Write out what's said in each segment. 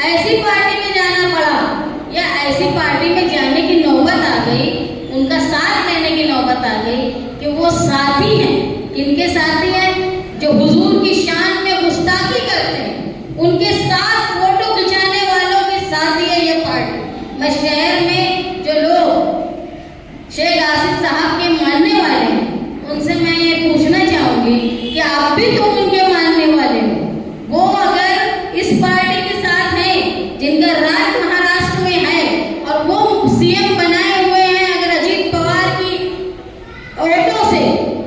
ऐसी पार्टी में जाना पड़ा या ऐसी पार्टी में जाने की नौबत आ गई, उनका साथ लेने की नौबत आ गई कि वो साथी हैं। किनके साथी हैं? जो हुजूर की शान में गुस्ताखी करते हैं, उनके साथ फोटो खिंचाने वालों के साथी है ये पार्टी। मैं शहर में जो लोग शेख आसिफ साहब के मानने वाले हैं, उनसे मैं ये पूछना चाहूंगी कि आप भी तो उनके मानने वाले हो। वो अगर इस पार्टी के साथ हैं जिनका राज महाराष्ट्र में है और वो सीएम बनाए हुए हैं अगर अजीत पवार की वोटों से,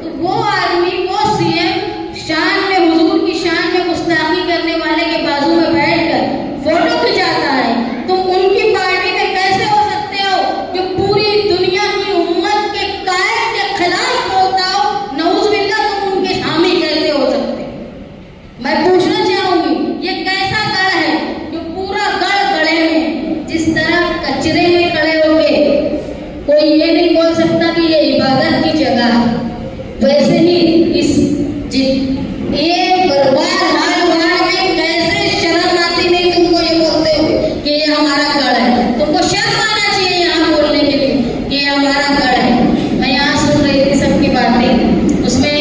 तो वो आदमी, वो सीएम शान में, हुजूर की शान में गुस्ताखी करने वाले के बाजू में बैठकर फोटो खिंचाता है। तुम उनकी पार्टी में कैसे हो सकते हो जो पूरी दुनिया की उम्मत के कायद के खिलाफ बोलता हो? नऊजुबिल्लाह, तुम उनके हामी कैसे हो सकते? मैं पूछना चाहूंगी, ये कैसा गढ़ है जो पूरा गढ़ गढ़े में, जिस तरह कचरे में खड़े होके कोई ये नहीं बोल सकता कि ये इबादत की जगह है, वैसे ही ये बर्बाद हाल में कैसे शर्म आती नहीं तुमको ये बोलते हो कि ये हमारा गढ़ है? तुमको शर्म आना चाहिए यहाँ बोलने के लिए कि ये हमारा गढ़ है। मैं यहाँ सुन रही थी सबकी बातें, उसमें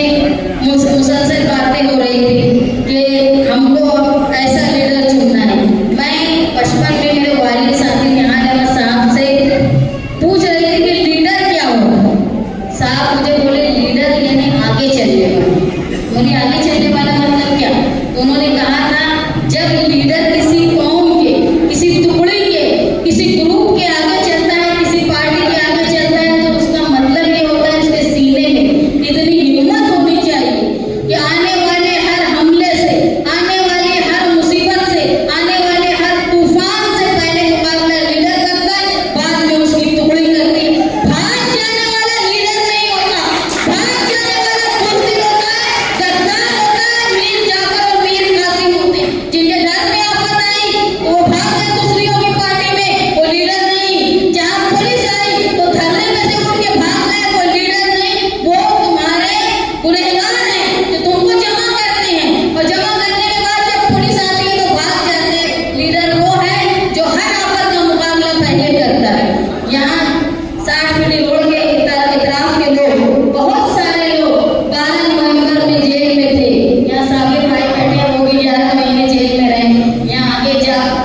मुसलसल बातें हो रही थी कि हमको अब ऐसा लीडर चुनना है। मैं बचपन में मेरे वालिद साथी यहाँ साहब से पूछ रही थी कि लीडर क्या होगा। साहब मुझे बोले लीडर यानी आगे चलने वाला। बोले आगे चलने वाला मतलब क्या? तो उन्होंने कहा था जब लीडर किसी कौम के, किसी टुकड़े के, किसी ग्रुप के आगे चलता है, किसी पार्टी के आगे चलता है, तो उसका मतलब ये होता है उसके सीने में इतनी हिम्मत होनी चाहिए कि आने वाले हर हमले से, आने वाली हर मुसीबत से, आने वाले हर तूफान से पहले मुकाबला लीडर करता है, बाद में उसकी टुकड़ी करती है। भाग जाने वाला लीडर नहीं होता, भाग जाने वाला कुर्सी होता है, गद्दार होता है, मीर जाफर और मीर कासिम होते हैं। जिनके घर में आफत आई तो वो भाग गए दूसरियों की पार्टी में, वो लीडर नहीं। जहाँ पुलिस आई तो धरने में से उठ के भाग गए, वो लीडर नहीं। वो तुम्हारे गुनहगार हैं जो तुमको जमा करते हैं, और जमा करने के बाद जब पुलिस आती है तो भाग जाते हैं। लीडर वो है जो हर आफत का मुकाबला पहले करता है। यहाँ 60 फीट रोड के इतराफ के लोग, बहुत सारे लोग 12 नवंबर में जेल में थे। यहाँ साबिर भाई बैठे हैं, वो भी 11 महीने जेल में रहे। यहाँ आगे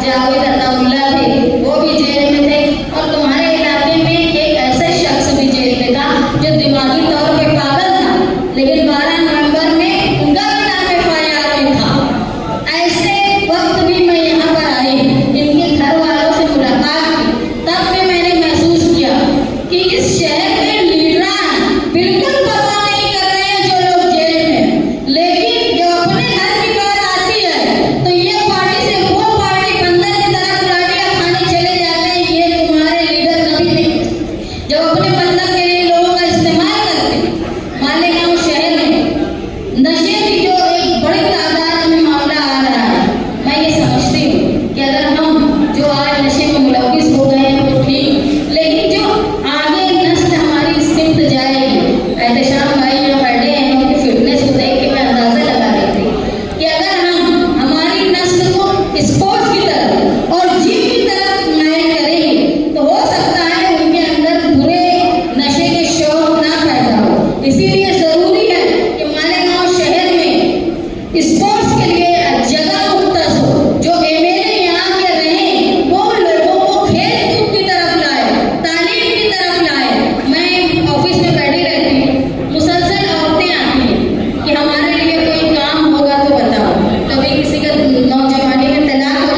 जावेद अताउल्लाह थे, वो भी जेल में थे। और तुम्हारे इलाके में एक ऐसा शख्स भी जेल में था जो दिमागी तौर पे पागल था, लेकिन 12 नवंबर में उनका भी नाम FIR में था। ऐसे वक्त भी मैं यहाँ पर आई, इनके घर वालों से मुलाकात की, तब भी मैंने महसूस किया कि इस शहर में लीडरान बिल्कुल परवाह नहीं कर रहे हैं जो लोग जेल में, लेकिन जो अपने घर की बात आती है तो ये पार्टी से वो पार्टी बंदर की तरह गुलाटियां खाने चले जाते हैं। ये तुम्हारे लीडर कभी नहीं, जो अपने मतलब के लिए लोगों का इस्तेमाल करते हैं। मालेगांव शहर में नशे की जो एक बड़ी तादाद में मामला आ रहा है, मैं ये समझती हूँ कि अगर हम जो आज नशे में मुलविस हो गए हैं तो ठीक, लेकिन जो आगे नस्ल हमारी सिमत जाएगी। एहतशाम भाई यहाँ बैठे हैं, उनकी फिटनेस को देख के मैं अंदाजा लगा रही थी कि अगर हम हमारी नस्ल को स्पोर्ट्स की तरफ और जिम की तरफ माइल करेंगे तो हो सकता है उनके अंदर बुरे नशे के शौक ना पैदा हो। इसीलिए जरूरी है कि मालेगांव शहर में स्पोर्ट्स के लिए जगह मुख्तस हो। जो MLA यहाँ के रहे वो लोगों को खेल कूद की तरफ लाए, तालीम की तरफ लाए। मैं ऑफिस में बैठी रहती हूँ, मुसलसल औरतें आती हैं कि हमारे लिए कोई काम होगा तो बताओ। कभी किसी का नौजवानी में तलाक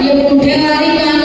ये पुठ्ठेवादी काम